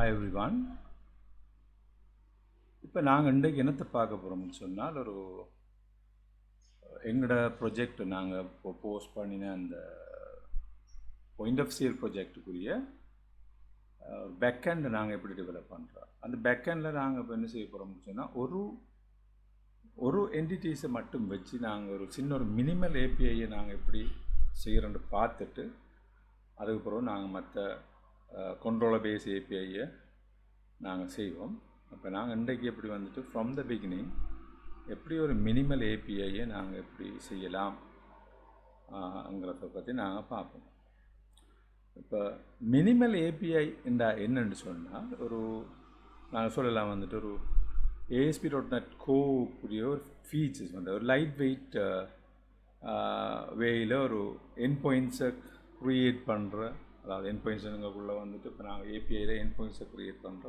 Hi everyone. இப்போ நாங்கள் இன்றைக்கு என்னத்தை பார்க்க போகிறோம்னு சொன்னால், எங்களோட ப்ரொஜெக்ட் நாங்கள் இப்போ போஸ்ட் பண்ணின அந்த பாயிண்ட் ஆஃப் சேல் ப்ரொஜெக்டுக்குரிய பேக்கெண்டை நாங்கள் எப்படி டெவலப் பண்ணுறோம். அந்த பேக்கெண்டில் நாங்கள் இப்போ என்ன செய்ய போகிறோம்னு சொன்னால், ஒரு என்டிட்டிஸை மட்டும் வச்சு நாங்கள் ஒரு சின்ன ஒரு மினிமல் ஏபிஐயை நாங்கள் எப்படி செய்கிறோன்னு பார்த்துட்டு, அதுக்கப்புறம் நாங்கள் மற்ற கண்ட்ரோலர் பேஸ் ஏபிஐயை நாங்கள் செய்வோம். அப்போ நாங்கள் இன்றைக்கு எப்படி வந்துட்டு ஃப்ரம் த பிகினிங் எப்படி ஒரு மினிமல் ஏபிஐயை நாங்கள் எப்படி செய்யலாம்ங்கிறத பற்றி நாங்கள் பார்ப்போம். இப்போ மினிமல் ஏபிஐ என்னன்னு சொன்னால், நாங்கள் சொல்லலாம் வந்துட்டு ஒரு ASP.NET Core ஒரு ஃபீச்சர்ஸ் வந்து ஒரு லைட் வெயிட் வேயில் ஒரு என் பாயிண்ட்ஸை க்ரியேட் பண்ணுற, அதாவது என் பாயிண்ட்ஸுங்களுக்குள்ளே வந்துட்டு இப்போ நாங்கள் ஏபிஐயில் என் பாயிண்ட்ஸை க்ரியேட் பண்ணுற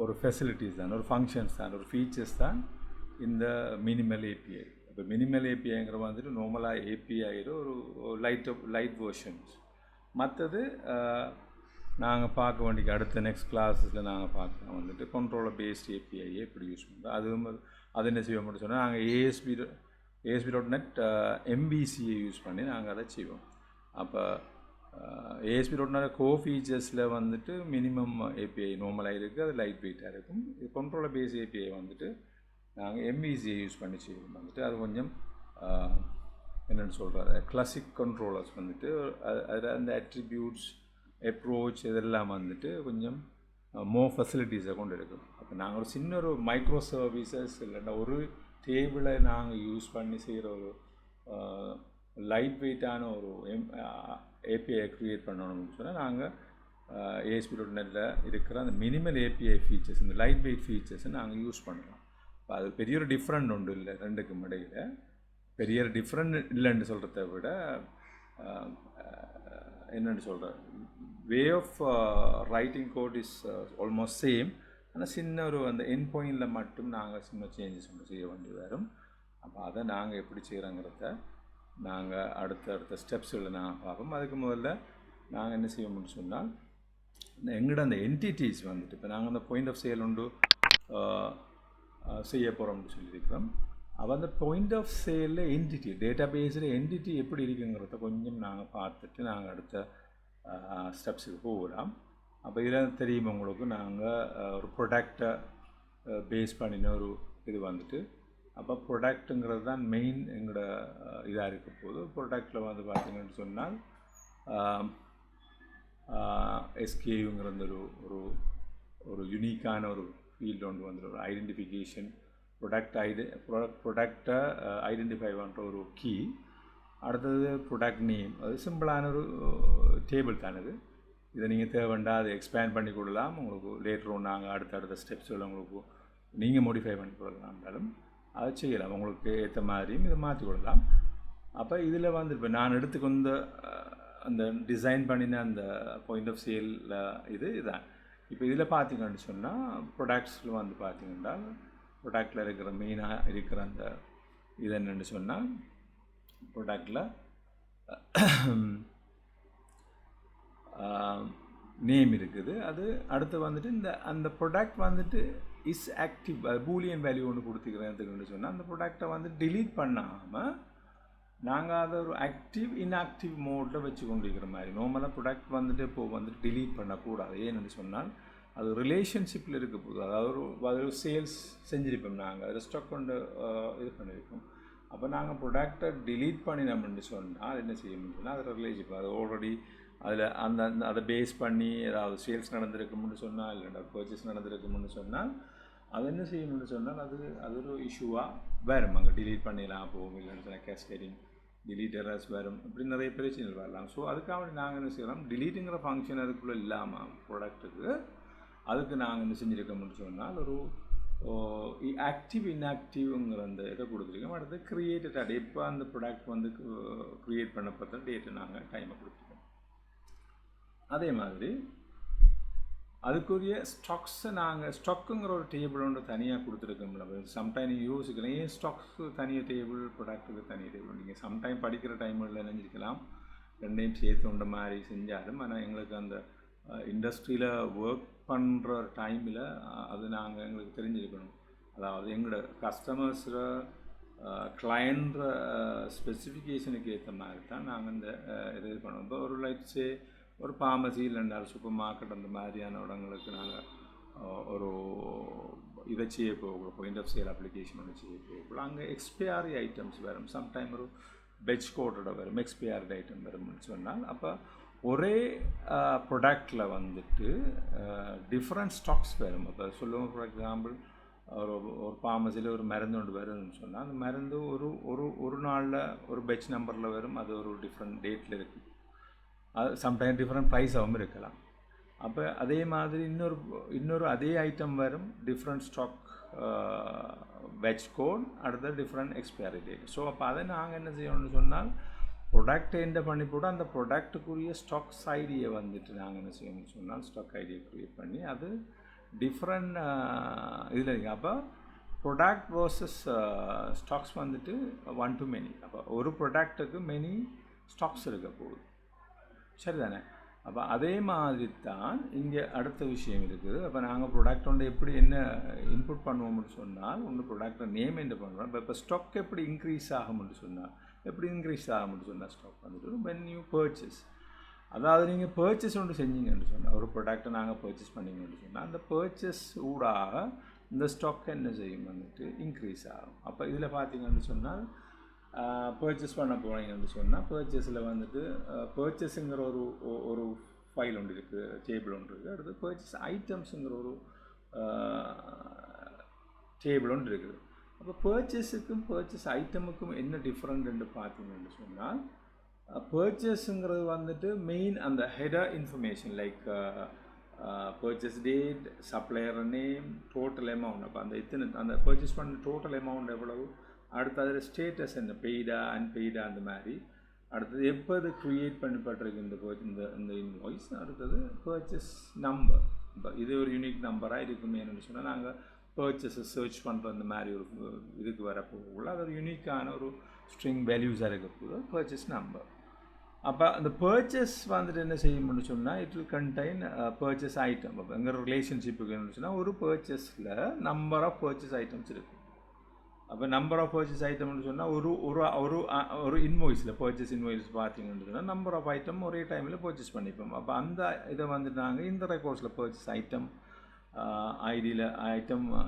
ஒரு ஃபெசிலிட்டிஸ் தான், ஒரு ஃபங்க்ஷன்ஸ் தான், ஒரு ஃபீச்சர்ஸ் தான் இந்த மினிமல் ஏபிஐ. இப்போ மினிமல் ஏபிஐங்கிற வந்துட்டு நார்மலாக ஏபிஐயில் ஒரு லைட் வெர்ஷன்ஸ். மற்றது நாங்கள் பார்க்க வேண்டிய அடுத்த நெக்ஸ்ட் கிளாஸஸில் நாங்கள் பார்க்கலாம் வந்துட்டு கண்ட்ரோலர் பேஸ்ட் ஏபிஐயை எப்படி யூஸ் பண்ணுறோம். அது என்ன செய்வோம் மட்டும் சொன்னால், நாங்கள் ASP.NET MVCயை யூஸ் பண்ணி நாங்கள் அதை செய்வோம். அப்போ ASP.NET Core ஃபீச்சர்ஸில் வந்துட்டு மினிமம் ஏபிஐ நார்மலாக இருக்குது, அது லைட் வெயிட்டாக இருக்கும். இது கண்ட்ரோலர் பேஸ் ஏபிஐ வந்துட்டு நாங்கள் MVCயை யூஸ் பண்ணி செய்வோம் வந்துட்டு. அது கொஞ்சம் என்னென்னு சொல்கிறாரு, கிளாசிக் கண்ட்ரோலர்ஸ் வந்துட்டு அதில் அந்த அட்ரிபியூட்ஸ் அப்ரோச் இதெல்லாம் வந்துட்டு கொஞ்சம் மோர் ஃபெசிலிட்டிஸை கொண்டு இருக்கும். அப்போ நாங்கள் ஒரு சின்ன ஒரு மைக்ரோ சர்வீசஸ் இல்லைன்னா ஒரு டேபிளை நாங்கள் யூஸ் பண்ணி செய்கிற ஒரு லைட் வெயிட்டான ஒரு ஏபிஐ க்ரியேட் பண்ணணும்னு சொன்னால், நாங்கள் ASP.NETல இருக்கிற அந்த மினிமல் ஏபிஐ ஃபீச்சர்ஸ், இந்த லைட் வெயிட் ஃபீச்சர்ஸை நாங்கள் யூஸ் பண்ணலாம். இப்போ அது பெரிய ஒரு டிஃப்ரெண்ட் ஒன்று இல்லை, ரெண்டுக்கும் இடையில் பெரிய ஒரு டிஃப்ரெண்ட் இல்லைன்னு சொல்கிறத விட என்னென்னு சொல்கிறேன், way of writing code is almost same. ஆனால் சின்ன ஒரு அந்த என் பாயிண்டில் மட்டும் நாங்கள் சின்ன சேஞ்சஸ் ஒன்று செய்ய வேண்டி வரும். அப்போ அதை நாங்கள் எப்படி செய்கிறோங்கிறத நாங்கள் அடுத்த ஸ்டெப்ஸில் நாங்கள் பார்ப்போம். அதுக்கு முதல்ல நாங்கள் என்ன செய்வோம்னு சொன்னால், எங்களோட அந்த என்டிட்டிஸ் வந்துட்டு இப்போ நாங்கள் அந்த பாயிண்ட் ஆஃப் சேல் ஒன்று செய்ய போகிறோம்னு சொல்லியிருக்கிறோம். அப்போ அந்த பாயிண்ட் ஆஃப் சேலில் என்டிட்டி, டேட்டா பேஸில் என்டிட்டி எப்படி இருக்குங்கிறத கொஞ்சம் நாங்கள் பார்த்துட்டு நாங்கள் அடுத்த ஸ்டெப்ஸுக்கு போகலாம். அப்போ இதில் தெரியும் உங்களுக்கு, நாங்கள் ஒரு ப்ரொடக்டை பேஸ் பண்ணின ஒரு இது வந்துட்டு, அப்போ ப்ரொடக்ட்டுங்கிறது தான் மெயின் எங்களோட இதாக இருக்க போது. ப்ரொடக்டில் வந்து பார்த்திங்கன்னு சொன்னால் SKUங்கிற ஒரு யூனிக்கான ஒரு ஃபீல்டு ஒன்று வந்துடும். ஒரு ஐடென்டிஃபிகேஷன், ப்ரொடக்டை ஐடென்டிஃபை பண்ணுற ஒரு கீ. அடுத்தது ப்ரொடக்ட் நேம், அது சிம்பிளான ஒரு டேபிள் தானது. இதை நீங்கள் தேவைண்டா அதை எக்ஸ்பேண்ட் பண்ணி கொள்ளலாம். உங்களுக்கு லேட்டரும் நாங்கள் அடுத்த ஸ்டெப்ஸில் உங்களுக்கு நீங்கள் மாடிஃபை பண்ணி கொள்ளலாம்னாலும் அதை செய்யலாம், உங்களுக்கு ஏற்ற மாதிரியும் இதை மாற்றி கொள்ளலாம். அப்போ இதில் வந்து இப்போ நான் எடுத்துக்கொண்ட அந்த டிசைன் பண்ணின அந்த பாயிண்ட் ஆஃப் சேலில் இதுதான். இப்போ இதில் பார்த்தீங்கன்னு சொன்னால், ப்ரொடக்ட்ஸில் வந்து பார்த்தீங்கன்னா ப்ரொடக்டில் இருக்கிற மெயினாக இருக்கிற அந்த இது என்னென்னு சொன்னால், ப்ரொடக்டில் நேம் இருக்குது. அது அடுத்து வந்துட்டு அந்த ப்ரொடக்ட் வந்துட்டு இஸ் ஆக்டிவ், பூலியன் வேல்யூ ஒன்று கொடுத்துக்கிறேன் சொன்னால், அந்த ப்ரொடக்டை வந்து டிலீட் பண்ணாமல் நாங்கள் அதை ஒரு ஆக்டிவ் இன்ஆக்டிவ் மோடில் வச்சு கொண்டிருக்கிற மாதிரி. நார்மலாக ப்ரொடக்ட் வந்துட்டு இப்போது வந்துட்டு டிலீட் பண்ணக்கூடாது. ஏன்னு சொன்னால், அது ரிலேஷன்ஷிப்பில் இருக்க போகுது. அதாவது ஒரு சேல்ஸ் செஞ்சுருப்போம், நாங்கள் அதில் ஸ்டாக் கொண்டு இது பண்ணியிருக்கோம். அப்போ நாங்கள் ப்ரொடக்டை டிலீட் பண்ணினோம்னு சொன்னால் அது என்ன செய்யணும்னு சொன்னால், அது ரிலேஷன்ஷிப், அது ஆல்ரெடி அதில் அதை பேஸ் பண்ணி ஏதாவது சேல்ஸ் நடந்திருக்கும்னு சொன்னால், இல்லைன்னா பர்ச்சேஸ் நடந்திருக்கும்னு சொன்னால், அது என்ன செய்யணும்னு சொன்னால் அது ஒரு இஷ்யூவாக வரும். அங்கே டிலீட் பண்ணிடலாம் போகும், இல்லைன்னு சொன்னால் கேஸ்கேடிங் டிலீட் எரர்ஸ் வரும், இப்படி நிறைய பிரச்சனைகள் வரலாம். ஸோ அதுக்காக நாங்கள் என்ன செய்யலாம், டிலீட்டுங்கிற ஃபங்க்ஷன் அதுக்குள்ளே இல்லாமல் ப்ராடக்ட்டுக்கு அதுக்கு நாங்கள் என்ன செஞ்சுருக்கோம்னு சொன்னால், ஒரு ஆக்டிவ் இன்ஆக்டிவ்ங்கிற அந்த இதை கொடுத்துருக்கோம். அடுத்து க்ரியேட்டட் டேட், எப்போ அந்த ப்ராடக்ட் வந்து க்ரியேட் பண்ணப்பட்ட டேட்டை நாங்கள் டைமை கொடுத்துருக்கோம். அதே மாதிரி அதுக்குரிய ஸ்டாக்ஸை நாங்கள் ஸ்டாக்குங்கிற ஒரு டேபிள் ஒன்று தனியாக கொடுத்துருக்கோம்ல. சம்டைம் நீங்கள் யோசிக்கலாம், ஏன் ஸ்டாக்ஸு தனியாக டேபிள், ப்ராடக்ட்டுக்கு தனியாக டேபிள். நீங்கள் சம்டைம் படிக்கிற டைமில் நினைஞ்சிருக்கலாம் ரெண்டையும் சேர்த்து உண்ட மாதிரி செஞ்சாலும். ஆனால் எங்களுக்கு அந்த இண்டஸ்ட்ரியில் ஒர்க் பண்ணுற டைமில் அது நாங்கள் எங்களுக்கு தெரிஞ்சிருக்கணும். அதாவது எங்களோட கஸ்டமர்ஸில் கிளையண்ட்ற ஸ்பெசிஃபிகேஷனுக்கு ஏற்ற மாதிரி தான் நாங்கள் இந்த இது பண்ணுவோம். இப்போ ஒரு லைட்ஸே ஒரு ஃபார்மசி இல்லைன்னா சூப்பர் மார்க்கெட் அந்த மாதிரியான இடங்களுக்கு நாங்கள் ஒரு இதை செய்ய போகலாம், பாயிண்ட் ஆஃப் சேல் அப்ளிகேஷன் ஒன்று செய்ய போகலாம். அங்கே எக்ஸ்பயரி ஐட்டம்ஸ் வரும், சம்டைம் ஒரு பெட்ச் கோட்டோட வரும், எக்ஸ்பயர்டு ஐட்டம் வரும்னு சொன்னால். அப்போ ஒரே ப்ரொடக்டில் வந்துட்டு டிஃப்ரெண்ட் ஸ்டாக்ஸ் வரும். அப்போ சொல்லுவோம், ஃபார் எக்ஸாம்பிள் ஒரு ஃபார்மசியில் ஒரு மருந்து ஒன்று வருதுன்னு சொன்னால் அந்த மருந்து ஒரு நாளில் ஒரு பெட்ச் நம்பரில் வரும், அது ஒரு டிஃப்ரெண்ட் டேட்டில் இருக்குது. அது சம்டைம் டிஃப்ரெண்ட் ப்ரைஸாகவும் இருக்கலாம். அப்போ அதே மாதிரி இன்னொரு அதே ஐட்டம் வரும், டிஃப்ரெண்ட் ஸ்டாக் பெட்ச் கோட், அடுத்த டிஃப்ரெண்ட் எக்ஸ்பயரி டேட். ஸோ அப்போ அதை நாங்கள் என்ன செய்யணும்னு சொன்னால் ப்ரொடக்டை என்ன பண்ணி போட்டு அந்த ப்ரொடக்ட்டுக்குரிய ஸ்டாக்ஸ் ஐடியை வந்துட்டு நாங்கள் என்ன செய்யணும்னு சொன்னால் ஸ்டாக் ஐடியை க்ரியேட் பண்ணி அது டிஃப்ரெண்ட் இதில் இருக்குது. அப்போ ப்ரொடக்ட் வர்சஸ் ஸ்டாக்ஸ் வந்துட்டு 1 to many. அப்போ ஒரு ப்ரொடக்ட்டுக்கு மெனி ஸ்டாக்ஸ் இருக்க போகுது, சரிதானே? அப்போ அதே மாதிரி தான் இங்கே அடுத்த விஷயம் இருக்குது. அப்போ நாங்கள் ப்ரொடக்ட் ஒன்று எப்படி என்ன இன்புட் பண்ணுவோம்னு சொன்னால், ஒன்று ப்ரொடக்டை நேம் என்ன பண்ணுவோம். இப்போ ஸ்டாக் எப்படி இன்க்ரீஸ் ஆகும்னு சொன்னால் ஸ்டாக் வந்துட்டு when you purchase, அதாவது நீங்கள் பர்ச்சேஸ் ஒன்று செஞ்சீங்கன்னு சொன்னால், ஒரு ப்ராடக்ட்டை நாங்கள் பர்ச்சேஸ் பண்ணிங்கன்னு சொன்னால் அந்த பர்ச்சேஸ் ஊடாக இந்த ஸ்டாக் என்ன செய்யும் வந்துட்டு இன்க்ரீஸ் ஆகும். அப்போ இதில் பார்த்தீங்கன்னு சொன்னால் பர்ச்சேஸ் பண்ண போனீங்கன்னு சொன்னால் பர்ச்சேஸில் வந்துட்டு பர்ச்சேஸுங்கிற ஒரு ஃபைல் ஒன்று இருக்குது, டேபிள் ஒன்று இருக்குது. அடுத்து பர்ச்சேஸ் ஐட்டம்ஸுங்கிற ஒரு டேபிள் ஒன்று இருக்குது. அப்போ பர்ச்சேஸுக்கும் பர்ச்சேஸ் ஐட்டமுக்கும் என்ன டிஃப்ரெண்ட்னு பார்த்தீங்கன்னு சொன்னால், பர்ச்சேஸுங்கிறது வந்துட்டு மெயின் அந்த header information like purchase date, supplier name, total amount. அப்போ அந்த பர்ச்சேஸ் பண்ண டோட்டல் அமௌண்ட் எவ்வளவு, அடுத்து அதில் ஸ்டேட்டஸ் என்ன, பெய்டா அன்பெய்டா அந்த மாதிரி. அடுத்தது எப்போ அது க்ரியேட் பண்ணப்பட்டிருக்கு இந்த இன்வாய்ஸ். அடுத்தது பர்ச்சேஸ் நம்பர். இப்போ இது ஒரு யூனிக் நம்பராக இருக்குமே என்னென்னு சொன்னால் நாங்கள் பர்ச்சேஸை சர்ச் பண்ணுற அந்த மாதிரி ஒரு இதுக்கு வரப்போகல, அது ஒரு யூனிக்கான ஒரு ஸ்ட்ரிங் வேல்யூஸாக இருக்க போகுது பர்ச்சேஸ் நம்பர். அப்போ அந்த பர்ச்சேஸ் வந்துட்டு என்ன செய்யணும்னு சொன்னால் it will contain purchase item. அப்போ எங்கள் ரிலேஷன்ஷிப்புக்கு என்னன்னு சொன்னால் ஒரு பர்ச்சேஸில் நம்பர் ஆஃப் பர்ச்சேஸ் ஐட்டம்ஸ் இருக்குது. அப்போ நம்பர் ஆஃப் பர்ச்சேஸ் ஐட்டம்னு சொன்னால் ஒரு இன்வாய்ஸில் பர்ச்சேஸ் இன்வாய்ஸ் பார்த்தீங்கன்னு சொன்னால் நம்பர் ஆஃப் ஐட்டம் ஒரே டைமில் பர்ச்சேஸ் பண்ணிப்போம். அப்போ அந்த இதை வந்துட்டு நாங்கள் இந்த ரெக்கார்ட்ஸில் பர்ச்சேஸ் ஐட்டம் ஐடியில்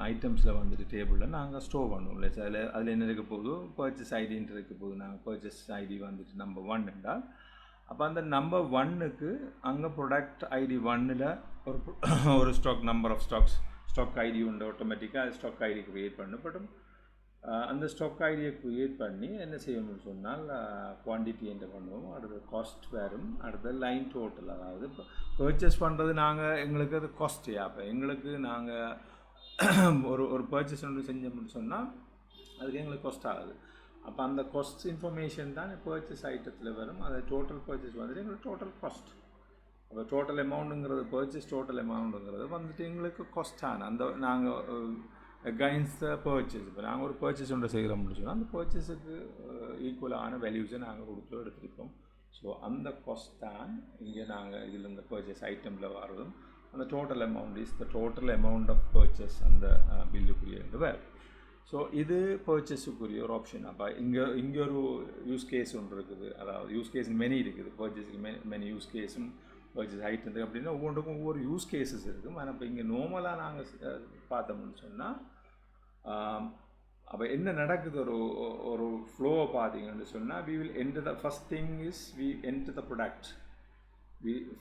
ஐட்டம்ஸில் வந்துட்டு டேபிளில் நாங்கள் ஸ்டோர் பண்ணுவோம் இல்லை சார். அதில் என்ன இருக்க போகுது, பர்ச்சேஸ் ஐடின்ட்டு இருக்க போகுது. நாங்கள் பர்ச்சேஸ் ஐடி வந்துட்டு நம்பர் 1 என்றால் அப்போ அந்த நம்பர் 1க்கு அங்கே ப்ராடக்ட் ஐடி 1ல் ஒரு stock number of stock ID உண்டு. ஆட்டோமேட்டிக்காக ஸ்டாக் ஐடி க்ரியேட் பண்ணப்படும். அந்த ஸ்டாக் ஐடியை க்ரியேட் பண்ணி என்ன செய்யணும்னு சொன்னால் குவான்டிட்டி என்ன பண்ணுவோம், அடுத்த காஸ்ட் வரும், அடுத்த லைன் டோட்டல். அதாவது இப்போ பர்ச்சேஸ் பண்ணுறது நாங்கள் எங்களுக்கு அது காஸ்ட். அப்போ எங்களுக்கு நாங்கள் ஒரு பர்ச்சேஸ் ஒன்று செஞ்சோம்னு சொன்னால் அதுக்கு எங்களுக்கு காஸ்ட் ஆகுது. அப்போ அந்த காஸ்ட் இன்ஃபர்மேஷன் தான் பர்ச்சேஸ் ஐட்டத்தில் வரும். அது டோட்டல் பர்ச்சேஸ் வந்துட்டு எங்களுக்கு டோட்டல் காஸ்ட். அப்போ டோட்டல் அமௌண்ட்டுங்கிறது பர்ச்சேஸ் டோட்டல் அமௌண்ட்டுங்கிறது வந்துட்டு எங்களுக்கு காஸ்டான அந்த நாங்கள் அகைன்ஸ்ட் த பர்ச்சேஸ். இப்போ நாங்கள் ஒரு பர்ச்சேஸ் ஒன்று செய்கிறோம்னு சொன்னால் அந்த பர்ச்சேஸுக்கு ஈக்குவலான வேல்யூஸை நாங்கள் கொடுத்து எடுத்துருப்போம். ஸோ அந்த காஸ்ட் தான் இங்கே நாங்கள் இதில் இந்த பர்ச்சேஸ் ஐட்டமில் வர்றதும். அந்த total amount is the total amount of purchase அந்த பில்லுக்குரிய வேறு. ஸோ இது பர்ச்சேஸுக்குரிய ஒரு ஆப்ஷன். அப்போ இங்கே ஒரு யூஸ் கேஸ் ஒன்று இருக்குது. அதாவது யூஸ் கேஸ் மெனி இருக்குது. பர்ச்சேஸுக்கு மெனி யூஸ் கேஸும் பர்ச்சேஸ் ஐட்டம் அப்படின்னா ஒவ்வொன்றுக்கும் ஒவ்வொரு யூஸ் கேஸஸ் இருக்கும். ஆனால் இப்போ இங்கே நார்மலாக நாங்கள் பார்த்தோம்னு சொன்னால் அப்போ என்ன நடக்குது, ஒரு ஃப்ளோவை பார்த்தீங்கன்னு சொன்னால் we will enter the first thing is we enter the product.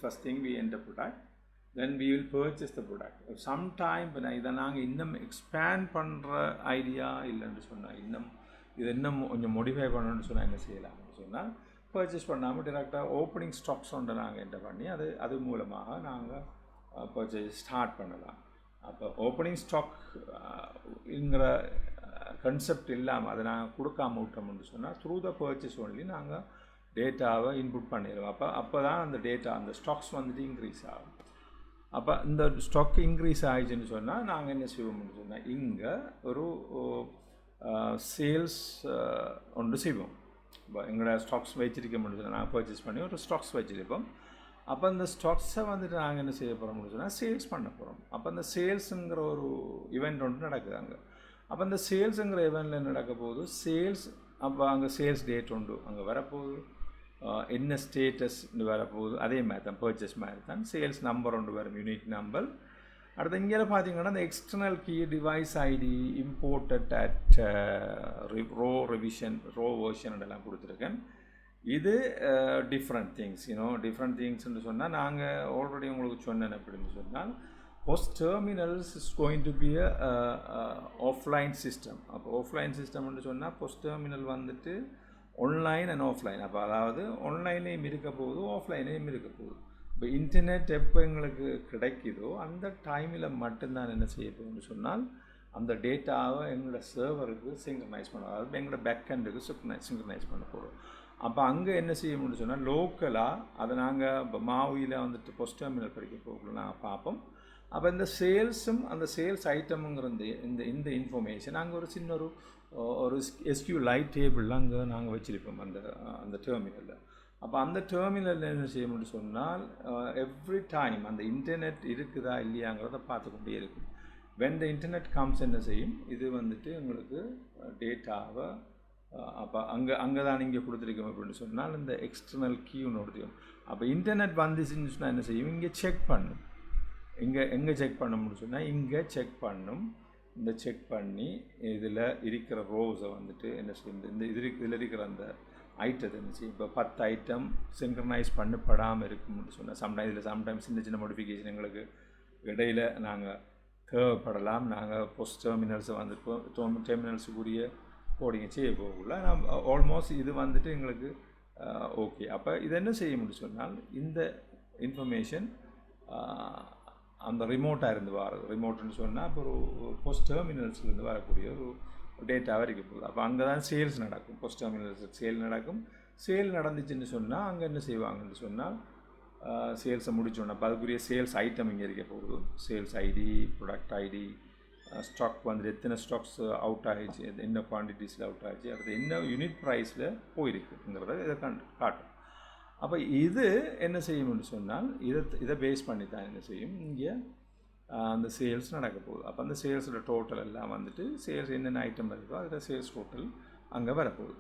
First thing we enter product, then we will purchase the product. Sometime இப்போ இதை நாங்கள் இன்னும் எக்ஸ்பேண்ட் பண்ணுற ஐடியா இல்லைன்னு சொன்னால் இதை இன்னும் கொஞ்சம் மோடிஃபை பண்ணணும்னு சொன்னால் என்ன செய்யலாம்னு சொன்னால் பர்ச்சேஸ் பண்ணாமல் டிரெக்டாக ஓப்பனிங் ஸ்டாக்ஸ் ஒன்று நாங்கள் என்டர் பண்ணி அது மூலமாக நாங்கள் பர்ச்சேஸ் ஸ்டார்ட் பண்ணலாம். அப்போ ஓப்பனிங் ஸ்டாக்ங்கிற கன்செப்ட் இல்லாமல் அதை நாங்கள் கொடுக்காம விட்டோம்னு சொன்னால் த்ரூ த பர்ச்சேஸ் ஒன்லி நாங்கள் டேட்டாவை இன்புட் பண்ணிடுவோம். அப்போ தான் அந்த டேட்டா அந்த ஸ்டாக்ஸ் வந்துட்டு இன்க்ரீஸ் ஆகும். அப்போ இந்த ஸ்டாக் இன்க்ரீஸ் ஆகிடுச்சுன்னு சொன்னால் நாங்கள் என்ன செய்வோம்னு சொன்னால் இங்கே ஒரு சேல்ஸ் ஒன்று செய்வோம். இப்போ எங்களோட ஸ்டாக்ஸ் வச்சுருக்க முடியும், நாங்கள் பர்ச்சேஸ் பண்ணி ஒரு ஸ்டாக்ஸ் வச்சுருப்போம். அப்போ அந்த ஸ்டாக்ஸை வந்துட்டு நாங்கள் என்ன செய்ய போகிறோம்னு சொன்னால் சேல்ஸ் பண்ண போகிறோம். அப்போ அந்த சேல்ஸுங்கிற ஒரு இவெண்ட் ஒன்று நடக்குது அங்கே. அப்போ அந்த சேல்ஸுங்கிற இவெண்ட்டில் என்ன நடக்க போகுது, சேல்ஸ் அப்போ அங்கே சேல்ஸ் டேட் உண்டு அங்கே வரப்போகுது, என்ன ஸ்டேட்டஸ் வரப்போகுது, அதே மாதிரி தான் பர்ச்சேஸ் மாதிரி தான். சேல்ஸ் நம்பர் ஒன்று வரும், யூனிக் நம்பர். அடுத்து இங்கே பார்த்தீங்கன்னா இந்த external key device ID imported at row version எல்லாம் கொடுத்துருக்கேன். இது டிஃப்ரெண்ட் திங்ஸ் டிஃப்ரெண்ட் திங்ஸ்ன்னு சொன்னால் நாங்கள் ஆல்ரெடி உங்களுக்கு சொன்னேன். அப்படின்னு சொன்னால் post terminals is going to be offline system. அப்போ ஆஃப்லைன் சிஸ்டம்னு சொன்னால் போஸ்ட் டெர்மினல் வந்துட்டு ஆன்லைன் அண்ட் ஆஃப்லைன். அப்போ அதாவது ஆன்லைன்லேயும் இருக்க போகுது, ஆஃப்லைன்லேயும் இருக்க போகுது. இப்போ இன்டர்நெட் எப்போ எங்களுக்கு கிடைக்குதோ அந்த டைமில் மட்டும்தான் என்ன செய்ய போகுதுன்னு சொன்னால் அந்த டேட்டாவை எங்களோட சர்வருக்கு சிங்க்ரனைஸ் பண்ண, அதாவது எங்களோட பேக்கெண்டுக்கு சிங்க்ரனைஸ் பண்ண போகிறோம். அப்போ அங்கே என்ன செய்ய முடியும்னு சொன்னால் லோக்கலாக அதை நாங்கள் இப்போ மாவியில் வந்துட்டு போஸ்ட் டெர்மினல் படிக்க போகல நாங்கள் பார்ப்போம். அப்போ இந்த சேல்ஸும் அந்த சேல்ஸ் ஐட்டமுங்கிற இந்த இந்த இன்ஃபர்மேஷன் அங்கே ஒரு சின்ன ஒரு எஸ்கியூ லைட் டேபிள் அங்கே நாங்கள் வச்சுருப்போம் அந்த டெர்மினலில். அப்போ அந்த டெர்மினலில் என்ன செய்ய முடியும் சொன்னால் எவ்ரி டைம் அந்த இன்டர்நெட் இருக்குதா இல்லையாங்கிறத பார்த்துக்கொண்டே இருக்கும். வென் த இன்டர்நெட் கம்ஸ் என்ன செய்யும், இது வந்துட்டு உங்களுக்கு டேட்டாவை அப்போ அங்கே தான் இங்கே கொடுத்துருக்கோம் அப்படின்னு சொன்னால் இந்த எக்ஸ்டர்னல் கீ ஒன்று கொடுத்துருக்கோம். அப்போ இன்டர்நெட் வந்துச்சுன்னு சொன்னால் என்ன செய்யும், இங்கே செக் பண்ணும். எங்கே செக் பண்ண முடியும் சொன்னால் இங்கே செக் பண்ணும். இந்த செக் பண்ணி இதில் இருக்கிற ரோஸை வந்துட்டு என்ன செய்யும், இதில் இருக்கிற அந்த ஐட்டத்தை என்ன செய்யும். இப்போ 10 ஐட்டம் சிங்க்ரனைஸ் பண்ணப்படாமல் இருக்கும்னு சொன்னால் இதில் சம்டைம்ஸ் சின்ன சின்ன மோடிஃபிகேஷன் எங்களுக்கு இடையில் நாங்கள் தேவைப்படலாம். நாங்கள் போஸ்ட் டெர்மினல்ஸை வந்துட்டு டெர்மினல்ஸுக்குரிய கோடிங்க செய்ய போகல. நான் ஆல்மோஸ்ட் இது வந்துட்டு எங்களுக்கு ஓகே. அப்போ இது என்ன செய்ய முடியும் சொன்னால் இந்த இன்ஃபர்மேஷன் அந்த ரிமோட்டாக இருந்து வர்றது, ரிமோட்டுன்னு சொன்னால் இப்போ ஒரு போஸ்ட் டெர்மினல்ஸ்லேருந்து வரக்கூடிய ஒரு டேட்டாவாக இருக்க போகுது. அப்போ அங்கே தான் சேல்ஸ் நடக்கும், போஸ்ட் டெர்மினல்ஸ் சேல் நடக்கும். சேல் நடந்துச்சுன்னு சொன்னால் அங்கே என்ன செய்வாங்கன்னு சொன்னால் சேல்ஸை முடிச்சோன்னா அப்போ அதுக்குரிய சேல்ஸ் ஐட்டம் இங்கே இருக்க போகுது. Sales ID, product ID, stock வந்துட்டு எத்தனை ஸ்டாக்ஸ் அவுட் ஆகிடுச்சு, என்ன குவான்டிட்டிஸில் அவுட் ஆகிடுச்சு, அடுத்து என்ன யூனிட் ப்ரைஸில் போயிருக்குங்கிறத இதை காட்டும். அப்போ இது என்ன செய்யும்னு சொன்னால் இதை பேஸ் பண்ணி தான் என்ன செய்யும், இங்கே அந்த சேல்ஸ் நடக்க போகுது. அப்போ அந்த சேல்ஸோட டோட்டல் எல்லாம் வந்துட்டு சேல்ஸ் என்னென்ன ஐட்டம் இருக்கோ அதில் சேல்ஸ் டோட்டல் அங்கே வரப்போகுது.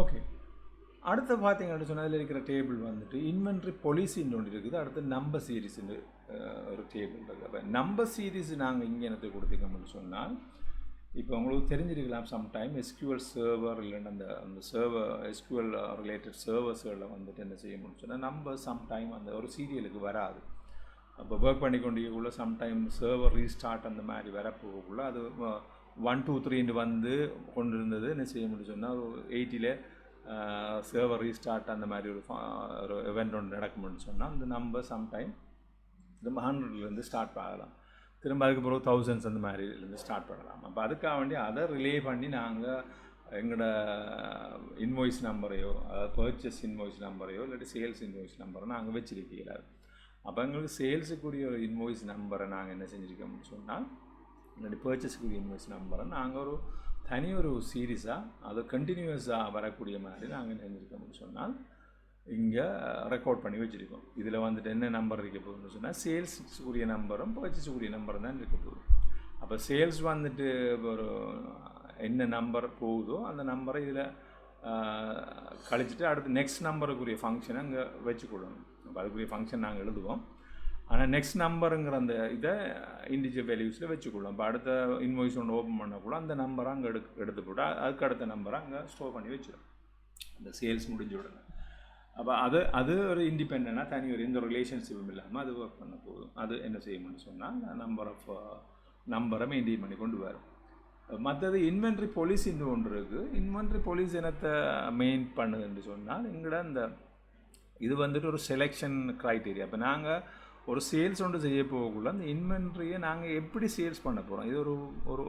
ஓகே, அடுத்து பார்த்தீங்கன்னு சொன்னால் அதில் இருக்கிற டேபிள் வந்துட்டு இன்வென்ட்ரி பாலிசின்னு ஒன்று இருக்குது. அடுத்து நம்பர் சீரீஸ்ன்னு ஒரு டேபிள் இருக்குது. அப்போ நம்பர் சீரீஸ் நாங்கள் இங்கே எனக்கு கொடுத்துக்கோம்னு சொன்னால் இப்போ உங்களுக்கு தெரிஞ்சிருக்கலாம் சம்டைம் எஸ்கியூஎல் சர்வர் இல்லைன்னா அந்த சர்வர் எஸ்கியூஎல் ரிலேட்டட் சர்வர்ஸுகளில் வந்துட்டு என்ன செய்ய முடியும் சொன்னால் நம்பர் சம்டைம் அந்த ஒரு சீரியலுக்கு வராது. அப்போ ஒர்க் பண்ணி கொண்டிருக்கக்குள்ள சம்டைம் சர்வர் ரீஸ்டார்ட் அந்த மாதிரி வரப்போகக்குள்ள அது 1 2 3 வந்து கொண்டு இருந்தது என்ன செய்ய முடியும் சொன்னால் ஒரு 80ல் சர்வர் ரீஸ்டார்ட் அந்த மாதிரி ஒரு event ஒன்று நடக்கும்னு சொன்னால் அந்த நம்பர் சம்டைம் திரும்ப 100லேருந்து ஸ்டார்ட் ஆகலாம், திரும்ப அதுக்கு பிறகு 1000s அந்த மாதிரிலேருந்து ஸ்டார்ட் பண்ணலாம். அப்போ அதுக்காக வேண்டி அதை ரிலே பண்ணி நாங்கள் எங்களோட இன்வாய்ஸ் நம்பரையோ அதாவது பர்ச்சேஸ் இன்வாய்ஸ் நம்பரையோ இல்லாட்டி சேல்ஸ் இன்வாய்ஸ் நம்பரை நாங்கள் வச்சிருக்கிறார். அப்போ எங்களுக்கு சேல்ஸுக்குரிய ஒரு இன்வாய்ஸ் நம்பரை நாங்கள் என்ன செஞ்சுருக்கோம்னு சொன்னால் இல்லாட்டி பர்ச்சேஸுக்குரிய இன்வாய்ஸ் நம்பரை நாங்கள் ஒரு தனி ஒரு சீரீஸாக அது கண்டினியூஸாக வரக்கூடிய மாதிரி நாங்கள் என்ன செஞ்சுருக்கோம்னு சொன்னால் இங்கே ரெக்கார்ட் பண்ணி வச்சுருக்கோம். இதில் வந்துட்டு என்ன நம்பர் இருக்க போகுதுன்னு சொன்னால் சேல்ஸுக்குரிய நம்பரும் பர்ச்சேஸுக்குரிய நம்பரும் தான் இருக்க போகுது. அப்போ சேல்ஸ் வந்துட்டு ஒரு என்ன நம்பர் போகுதோ அந்த நம்பரை இதில் கழிச்சிட்டு அடுத்து நெக்ஸ்ட் நம்பருக்குரிய ஃபங்க்ஷனை அங்கே வச்சுக்கொள்ளணும். அப்போ அதுக்குரிய ஃபங்க்ஷன் நாங்கள் எழுதுவோம். ஆனால் நெக்ஸ்ட் நம்பருங்கிற அந்த இதை இண்டிஜுவல் வேல்யூஸில் வச்சுக்கொள்ளும். இப்போ அடுத்த இன்வாய்ஸ் ஒன்று ஓப்பன் பண்ணக்கூட அந்த நம்பரை அங்கே எடுத்து போட்டு அதுக்கு அடுத்த நம்பரை அங்கே ஸ்டோர் பண்ணி வச்சிடும் அந்த சேல்ஸ் முடிஞ்ச உடனே. அப்போ அது ஒரு இண்டிபெண்டாக தனி ஒரு எந்த ரிலேஷன்ஷிப்பும் இல்லாமல் அது ஒர்க் பண்ண போதும். அது என்ன செய்யணும்னு சொன்னால் நம்பரை மெயின்டைன் பண்ணி கொண்டு வரும். மற்றது இன்வென்ட்ரி பாலிசின்னு ஒன்று இருக்குது. இன்வென்ட்ரி பாலிசி என்னத்தை மெயின் பண்ணுதுன்னு சொன்னால் எங்களோட அந்த இது வந்துட்டு ஒரு செலெக்ஷன் க்ரைட்டீரியா. இப்போ நாங்கள் ஒரு சேல்ஸ் ஒன்று செய்ய போகக்குள்ள அந்த இன்வென்ட்ரியை நாங்கள் எப்படி சேல்ஸ் பண்ண போகிறோம் இது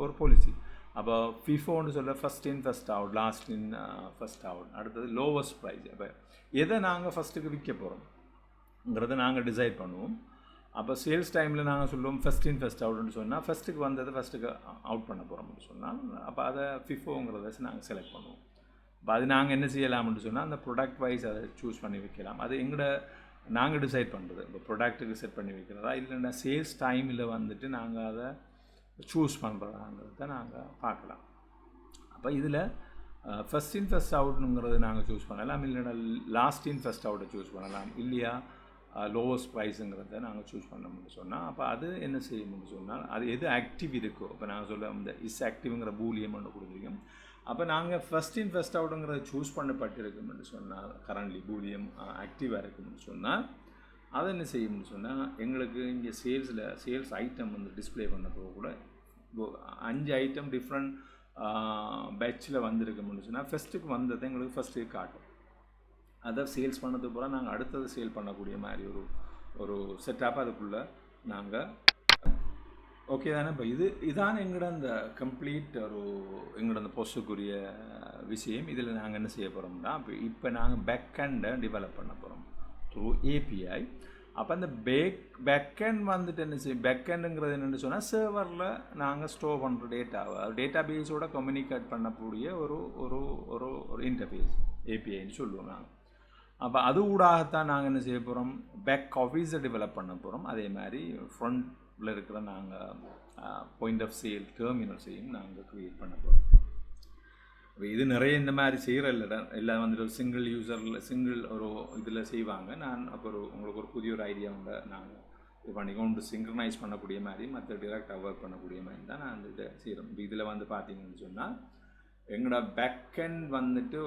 ஒரு பாலிசி. அப்போ ஃபிஃபோன்னு சொல்ல first in first out, last in first out, அடுத்தது லோவஸ்ட் ப்ரைஸ். அப்போ எதை நாங்கள் ஃபஸ்ட்டுக்கு விற்க போகிறோம் ங்கிறத நாங்கள் டிசைட் பண்ணுவோம். அப்போ சேல்ஸ் டைமில் நாங்கள் சொல்லுவோம் ஃபஸ்ட் இன் ஃபஸ்ட் அவுட்னு சொன்னால் ஃபஸ்ட்டுக்கு வந்ததை ஃபஸ்ட்டுக்கு அவுட் பண்ண போகிறோம்னு சொன்னால் அப்போ அதை ஃபிஃபோங்கிறத நாங்கள் செலக்ட் பண்ணுவோம். அப்போ அது நாங்கள் என்ன செய்யலாம்னு சொன்னால் அந்த ப்ராடக்ட் வைஸ் அதை சூஸ் பண்ணி வைக்கலாம். அது எங்களோட நாங்கள் டிசைட் பண்ணுறது. இப்போ ப்ராடக்ட்டுக்கு செட் பண்ணி வைக்கிறதா இல்லைன்னா சேல்ஸ் டைமில் வந்துட்டு நாங்கள் அதை சூஸ் பண்ணுறதாங்கிறத நாங்கள் பார்க்கலாம். அப்போ இதில் ஃபஸ்ட் இன் ஃபஸ்ட் அவுட்னுங்கிறது நாங்கள் சூஸ் பண்ணலாம், இல்லைன்னா லாஸ்ட் இன் ஃபஸ்ட் அவுட்டை சூஸ் பண்ணலாம், இல்லையா லோவஸ்ட் ப்ரைஸுங்கிறத நாங்கள் சூஸ் பண்ணோம்னு சொன்னால் அப்போ அது என்ன செய்யணும்னு சொன்னால் அது எது ஆக்டிவ் இருக்கோ. இப்போ நாங்கள் சொல்ல இந்த இஸ் ஆக்டிவ்ங்கிற பூலியம் ஒன்று கொடுத்துருக்கோம். அப்போ நாங்கள் ஃபஸ்ட் இன் ஃபஸ்ட் அவுட்டுங்கிறத சூஸ் பண்ணப்பட்டிருக்கும்னு சொன்னால் கரண்ட்லி பூலியம் ஆக்டிவாக இருக்கும்னு சொன்னால் அதை என்ன செய்யும்னு சொன்னால் எங்களுக்கு இங்கே சேல்ஸ் ஐட்டம் வந்து டிஸ்பிளே பண்ண போக கூட 5 ஐட்டம் டிஃப்ரெண்ட் பேட்சில் வந்திருக்கும்னு சொன்னால் ஃபஸ்ட்டுக்கு வந்ததை எங்களுக்கு ஃபஸ்ட்டுக்கு காட்டும். அதை சேல்ஸ் பண்ணது போல் நாங்கள் அடுத்தது சேல் பண்ணக்கூடிய மாதிரி ஒரு செட்டப்பாக அதுக்குள்ளே நாங்கள் ஓகே தானே. இப்போ இதான் எங்களோட அந்த கம்ப்ளீட் எங்களோட அந்த போஸ்ட்டுக்குரிய விஷயம். இதில் நாங்கள் என்ன செய்ய போகிறோம்னா இப்போ நாங்கள் பேக்கெண்டை டெவலப் பண்ண போகிறோம் த்ரூ ஏபிஐ. அப்போ அந்த பேக்கெண்ட் வந்துட்டு என்ன செய்யும், பேக்கெண்டுங்கிறது என்னென்னு சொன்னால் சர்வரில் நாங்கள் ஸ்டோர் பண்ணுற டேட்டா பேஸோட கம்யூனிகேட் பண்ணக்கூடிய ஒரு இன்டர்ஃபேஸ் ஏபிஐன்னு சொல்லுவோம் நாங்கள். அப்போ அது ஊடாகத்தான் நாங்கள் என்ன செய்ய போகிறோம், பேக் ஆஃபீஸை டெவலப் பண்ண போகிறோம். அதே மாதிரி ஃப்ரண்ட்டில் இருக்கிற நாங்கள் பாயிண்ட் ஆஃப் சேல் டெர்மினல்ஸையும் நாங்கள் க்ரியேட் பண்ண போகிறோம். இப்போ இது நிறைய இந்த மாதிரி செய்கிற எல்லாம் வந்துட்டு சிங்கிள் ஒரு இதில் செய்வாங்க. நான் அப்போ உங்களுக்கு ஒரு புதிய ஒரு ஐடியா உண்டு நாங்கள் இது பண்ணிக்கொண்டு சிங்க்ரனைஸ் பண்ணக்கூடிய மாதிரி மற்ற டிரெக்டாக ஒர்க் பண்ணக்கூடிய மாதிரி தான் நான் அந்த இதை செய்கிறோம். இப்போ இதில் வந்து பார்த்தீங்கன்னு சொன்னால் எங்களோட பேக்கெண்ட் வந்துட்டு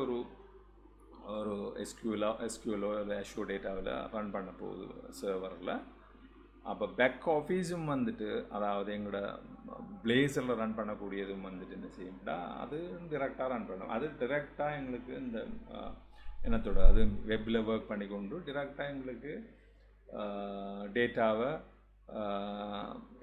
ஒரு எஸ்கியூலோ இல்லை அஷ்யூ டேட்டாவில் ரன் பண்ண போகுது சர்வரில். அப்போ பேக் ஆஃபீஸும் வந்துட்டு அதாவது எங்களோட பிளேஸரில் ரன் பண்ணக்கூடியதும் வந்துட்டு என்ன செய்யும்டா அது டிரெக்டாக ரன் பண்ணும். அது டிரெக்டாக எங்களுக்கு இந்த என்னத்தோட அது வெப்பில் ஒர்க் பண்ணிக்கொண்டு டிரெக்டாக எங்களுக்கு டேட்டாவை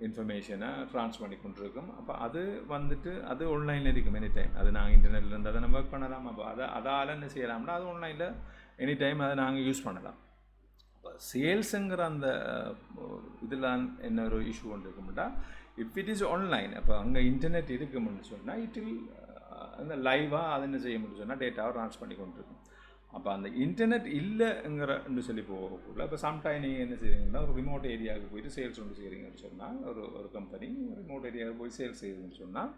இன்ஃபர்மேஷனை ட்ரான்ஸ்ஃபர் பண்ணி கொண்டிருக்கும். அப்போ அது வந்துட்டு அது ஆன்லைனில் இருக்கும் எனி டைம். அது நாங்கள் இன்டர்நெட்டில் இருந்து அதை நம்ம ஒர்க் பண்ணலாம். அப்போ அதால் என்ன செய்யலாம்னா அது ஆன்லைனில் எனி டைம் அதை நாங்கள் யூஸ் பண்ணலாம். இப்போ சேல்ஸுங்கிற அந்த இதில் என்ன ஒரு இஷ்யூ கொண்டு இருக்கும்டா இஃப் இட் இஸ் ஆன்லைன். அப்போ அங்கே இன்டர்நெட் இருக்கும்னு சொன்னால் அந்த லைவாக அதை என்ன செய்ய முடியும் சொன்னால் டேட்டாவை ட்ரான்ஸ்ஃபர் பண்ணி கொண்டு இருக்கும். அப்போ அந்த இன்டர்நெட் இல்லைங்கிற சொல்லி போகக்குள்ள இப்போ சம்டைம் நீங்கள் என்ன செய்கிறீங்கன்னா ஒரு ரிமோட் ஏரியாவுக்கு போய்ட்டு சேல்ஸ் ஒன்று செய்கிறீங்கன்னு சொன்னால் ஒரு கம்பெனி ரிமோட் ஏரியாவுக்கு போய் சேல்ஸ் செய்யுதுன்னு சொன்னால்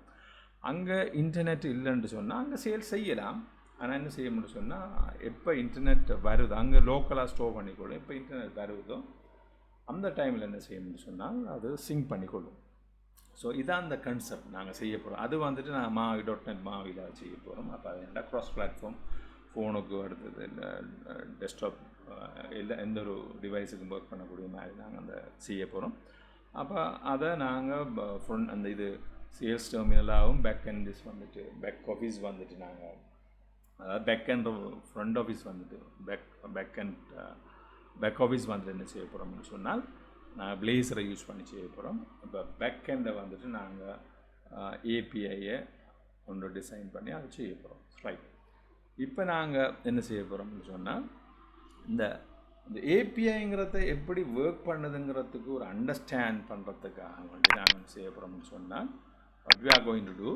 அங்கே இன்டர்நெட் இல்லைன்னு சொன்னால் அங்கே சேல்ஸ் செய்யலாம். ஆனால் என்ன செய்ய முடியும் சொன்னால் எப்போ இன்டர்நெட் வருது அங்கே லோக்கலாக ஸ்டோர் பண்ணிக்கொள்ளும். எப்போ இன்டர்நெட் வருதோ அந்த டைமில் என்ன செய்ய முடியும் சொன்னால் அது சிங்க் பண்ணிக்கொள்ளும். ஸோ இதான் அந்த கன்செப்ட் நாங்கள் செய்ய போகிறோம். அது வந்துட்டு நான் mavi.net மாவியில் செய்ய போகிறோம். அப்போ அது என்ன க்ராஸ் பிளாட்ஃபார்ம் ஃபோனுக்கு அடுத்தது இல்லை டெஸ்க்டாப் எந்த ஒரு டிவைஸுக்கும் ஒர்க் பண்ணக்கூடிய மாதிரி நாங்கள் அந்த செய்ய போகிறோம். அப்போ அதை நாங்கள் அந்த இது சேல்ஸ் டெர்மினலாகவும் பேக் வந்துட்டு பேக் ஆஃபீஸ் வந்துட்டு நாங்கள் அதாவது ஃப்ரண்ட் ஆஃபீஸ் வந்துட்டு பேக் ஆஃபீஸ் வந்துட்டு என்ன செய்ய போகிறோம்னு சொன்னால் நாங்கள் பிளேஸரை யூஸ் பண்ணி செய்ய போகிறோம். இப்போ பேக்கெண்டை வந்துட்டு நாங்கள் ஏபிஐயை ஒன்று டிசைன் பண்ணி அதை செய்ய போகிறோம். ரைட். இப்போ நாங்கள் என்ன செய்ய போகிறோம்னு சொன்னால் இந்த ஏபிஐங்கிறத எப்படி ஒர்க் பண்ணுதுங்கிறதுக்கு ஒரு அண்டர்ஸ்டாண்ட் பண்ணுறதுக்காக வேண்டி நாங்கள் செய்ய போகிறோம்னு சொன்னால் what we are going to do